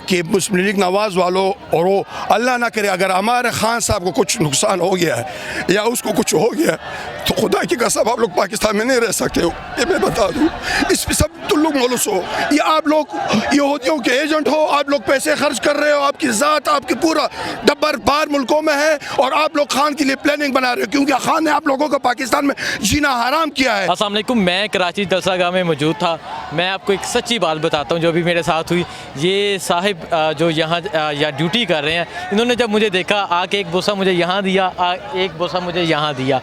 کہ مسلم لیگ نواز والوں اور وہ اللہ نہ کرے اگر ہمارے خان صاحب کو کچھ نقصان ہو گیا ہے یا اس کو کچھ ہو گیا تو خدا کی قسم آپ لوگ پاکستان میں نہیں رہ سکتے ہو. یہ میں بتا دوں, اس پہ سب تم لوگ ملوث ہو. یہ آپ لوگ یہودیوں کے ایجنٹ ہو, آپ لوگ پیسے خرچ کر رہے ہو, آپ کی ذات آپ کی پورا ڈبر بار ملکوں میں ہے, اور آپ لوگ خان کے لیے پلاننگ بنا رہے ہو کیونکہ خان نے آپ لوگوں کو پاکستان میں جینا حرام کیا ہے. السلام علیکم, میں کراچی جلسہ گاہ میں موجود تھا. میں آپ کو ایک سچی بات بتاتا ہوں جو بھی میرے ساتھ ہوئی. یہ صاحب جو یہاں یا ڈیوٹی کر رہے ہیں, انہوں نے جب مجھے دیکھا آ کے ایک بوسہ مجھے یہاں دیا, ایک بوسہ مجھے یہاں دیا.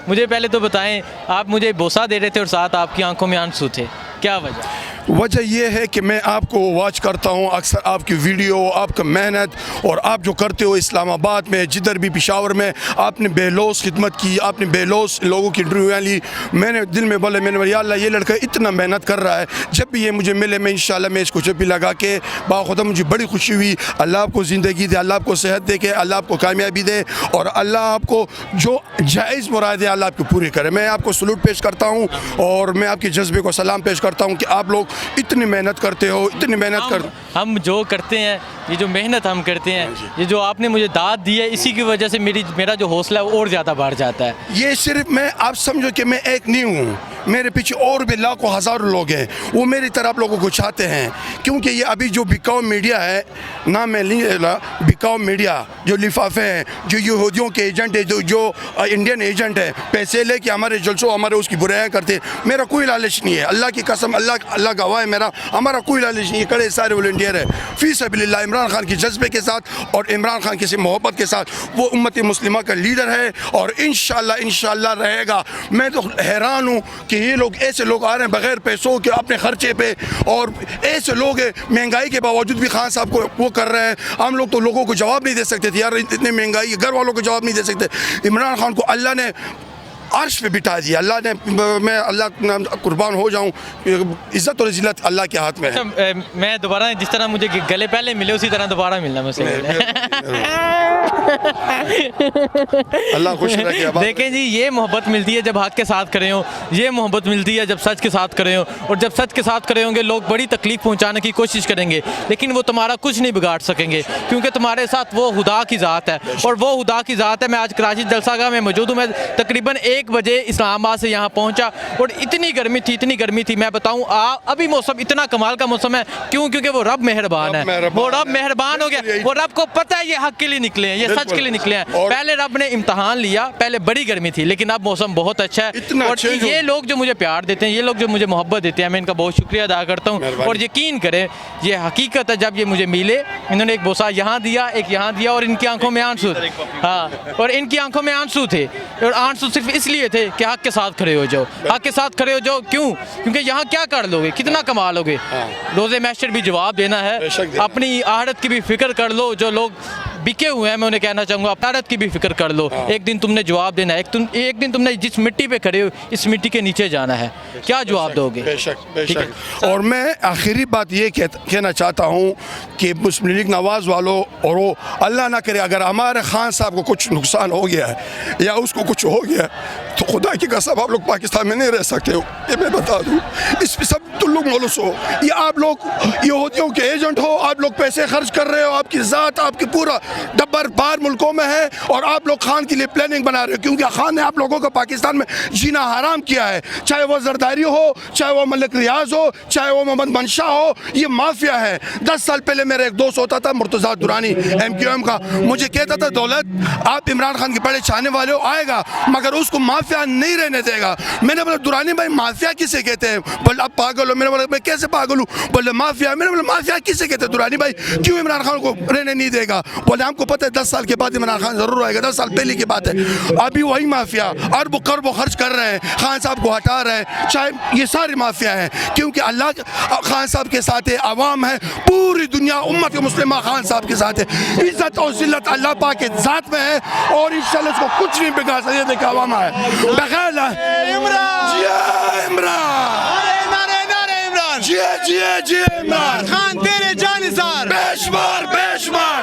مجھے پہلے تو بتائیں, آپ مجھے بوسہ دے رہے تھے اور ساتھ آپ کی آنکھوں میں آنسو تھے, کیا وجہ؟ وجہ یہ ہے کہ میں آپ کو واچ کرتا ہوں اکثر, آپ کی ویڈیو, آپ کا محنت, اور آپ جو کرتے ہو اسلام آباد میں, جدھر بھی پشاور میں آپ نے بے لوث خدمت کی, آپ نے بے لوث لوگوں کی انٹرویو لی. میں نے دل میں بولے, میں نے یا اللہ یہ لڑکا اتنا محنت کر رہا ہے, جب بھی یہ مجھے ملے میں انشاءاللہ میں اس کو جب بھی لگا کے باخدا. مجھے بڑی خوشی ہوئی. اللہ آپ کو زندگی دے, اللہ آپ کو صحت دے کے, اللہ آپ کو کامیابی دے, اور اللہ آپ کو جو جائز مراد ہے اللہ آپ کو پوری کرے. میں آپ کو سلوٹ پیش کرتا ہوں اور میں آپ کے جذبے کو سلام پیش کرتا ہوں کہ آپ لوگ اتنی محنت کرتے ہو, اتنی محنت ہم جو کرتے ہیں, یہ جو محنت ہم کرتے ہیں, یہ جو آپ نے مجھے داد دی ہے, اسی کی وجہ سے میرا جو حوصلہ ہے وہ اور زیادہ بڑھ جاتا ہے. یہ صرف میں, آپ سمجھو کہ میں ایک نہیں ہوں, میرے پیچھے اور بھی لاکھوں ہزاروں لوگ ہیں, وہ میری طرح آپ لوگوں کو چاہتے ہیں. کیونکہ یہ ابھی جو بکاؤ میڈیا ہے, نام میں نہیں, بکاؤ میڈیا جو لفافے ہیں, جو یہودیوں کے ایجنٹ ہے, جو انڈین ایجنٹ ہے, پیسے لے کے ہمارے جلسوں ہمارے اس کی برائیاں کرتے ہیں. میرا کوئی لالچ نہیں ہے, اللہ کی قسم, اللہ گواہ ہے, ہمارا کوئی لالچ نہیں ہے. کڑے سارے والنٹیئر ہے فی سبیل اللہ, عمران خان کے جذبے کے ساتھ اور عمران خان کی محبت کے ساتھ. وہ امت مسلمہ کا لیڈر ہے اور انشاءاللہ رہے گا. میں تو حیران ہوں کہ یہ لوگ, ایسے لوگ آ رہے ہیں بغیر پیسوں کے اپنے خرچے پہ, اور ایسے لوگ ہیں مہنگائی کے باوجود بھی خان صاحب کو وہ کر رہے ہیں. ہم لوگ تو لوگوں کو جواب نہیں دے سکتے تھے یار, اتنے مہنگائی ہے, گھر والوں کو جواب نہیں دے سکتے. عمران خان کو اللہ نے عرش پہ بٹھا دیا, اللہ نے, میں اللہ قربان ہو جاؤں, عزت اور ذلت اللہ کے ہاتھ میں ہے. میں دوبارہ جس طرح مجھے گلے پہلے ملے اسی طرح دوبارہ ملنا مجھ سے. اللہ خوش رکھے. دیکھیں جی, یہ محبت ملتی ہے جب حق کے ساتھ کھڑے ہوں, یہ محبت ملتی ہے جب سچ کے ساتھ کھڑے ہوں, اور جب سچ کے ساتھ کھڑے ہوں گے لوگ بڑی تکلیف پہنچانے کی کوشش کریں گے, لیکن وہ تمہارا کچھ نہیں بگاڑ سکیں گے کیونکہ تمہارے ساتھ وہ خدا کی ذات ہے, اور وہ خدا کی ذات ہے. میں آج کراچی جلسہ گاہ میں موجود ہوں. میں تقریباً 1 بجے اسلام آباد سے یہاں پہنچا اور اتنی گرمی تھی, میں بتاؤں ابھی موسم اتنا کمال کا موسم ہے. کیوں؟ کیونکہ وہ رب مہربان ہے, وہ رب مہربان ہو گیا, وہ رب کو پتہ ہے یہ حق کے لیے نکلے ہیں, یہ سچ کے لیے نکلے ہیں. پہلے رب نے امتحان لیا, پہلے بڑی گرمی تھی لیکن اب موسم بہت اچھا ہے. اور یہ لوگ جو مجھے پیار دیتے ہیں, یہ لوگ جو مجھے محبت دیتے ہیں, میں ان کا بہت شکریہ ادا کرتا ہوں. اور یقین کریں یہ حقیقت ہے, جب یہ مجھے ملے, انہوں نے ایک بوسہ یہاں دیا, ایک یہاں دیا, اور ان کی آنکھوں میں آنسو تھے. ہاں, اور ان کی آنکھوں میں آنسو تھے, اور آنسو صرف اس لیے تھے کہ حق کے ساتھ کھڑے ہو جاؤ, حق کے ساتھ کھڑے ہو جاؤ. کیوں؟ کیونکہ یہاں کیا کر لو گے, کتنا کما لو گے, روز محشر بھی جواب دینا ہے. اپنی آخرت کی بھی فکر کر لو. جو لوگ بکے ہوئے ہیں میں انہیں کہنا چاہوں گا, آخرت کی بھی فکر کر لو. ایک دن تم نے جواب دینا ہے, ایک دن تم نے جس مٹی پہ کھڑے ہو اس مٹی کے نیچے جانا ہے. کیا جواب دو گے؟ بے شک. اور میں آخری بات یہ کہنا چاہتا ہوں کہ مسلم لیگ نواز والوں, اور وہ اللہ نہ کرے اگر ہمارے خان صاحب کو کچھ نقصان ہو گیا ہے یا اس کو کچھ ہو گیا تو خدا کی قسم آپ لوگ پاکستان میں نہیں رہ سکتے ہو. یہ میں بتا دوں, اس پہ سب تم لوگ ملوث ہو. یہ آپ لوگ یہودیوں کے ایجنٹ ہو, آپ لوگ پیسے خرچ کر رہے ہو, آپ کی ذات آپ کی پورا ڈبر بار ملکوں میں ہے, اور آپ لوگ خان کے لیے پلاننگ بنا رہے ہو کیونکہ خان نے آپ لوگوں کو پاکستان میں جینا حرام کیا ہے. چاہے وہ زرداری ہو, چاہے وہ ملک ریاض ہو, چاہے وہ محمد منشا ہو, یہ مافیا ہے. 10 سال پہلے میرا ایک دوست ہوتا تھا مرتضیٰ درانی MQM کا, مجھے کہتا تھا دولت آپ عمران خان کے بڑے چاہنے والے ہو, آئے گا مگر اس کو مافیا نہیں رہنے دے گا. میں نے بولا درانی بھائی مافیا کسے کہتے ہیں؟ بولے آپ پاگل ہو. میں نے بولا میں کیسے پاگل ہوں؟ بولے مافیا. میں نے بولا مافیا کسے کہتے ہیں درانی بھائی, کیوں عمران خان کو رہنے نہیں دے گا؟ بولے ہم کو پتہ ہے 10 سال کے بعد عمران خان ضرور آئے گا, 10 سال پہلے کی بات ہے. ابھی وہی مافیا ارب قرب خرچ کر رہے ہیں, خان صاحب کو ہٹا رہے ہیں. چاہے یہ ساری مافیا ہیں کیونکہ اللہ خان صاحب کے ساتھ ہے, عوام ہے, پوری دنیا امت مسلمہ خان صاحب کے ساتھ ہے. عزت اور ذلت اللہ پاک کے ذات میں ہے, اور انشاءاللہ اس کو کچھ نہیں بگاڑ سکتے. یہ دیکھیں عوام ہے بغیر جی عمران خان تیرے جانثار, بیشمار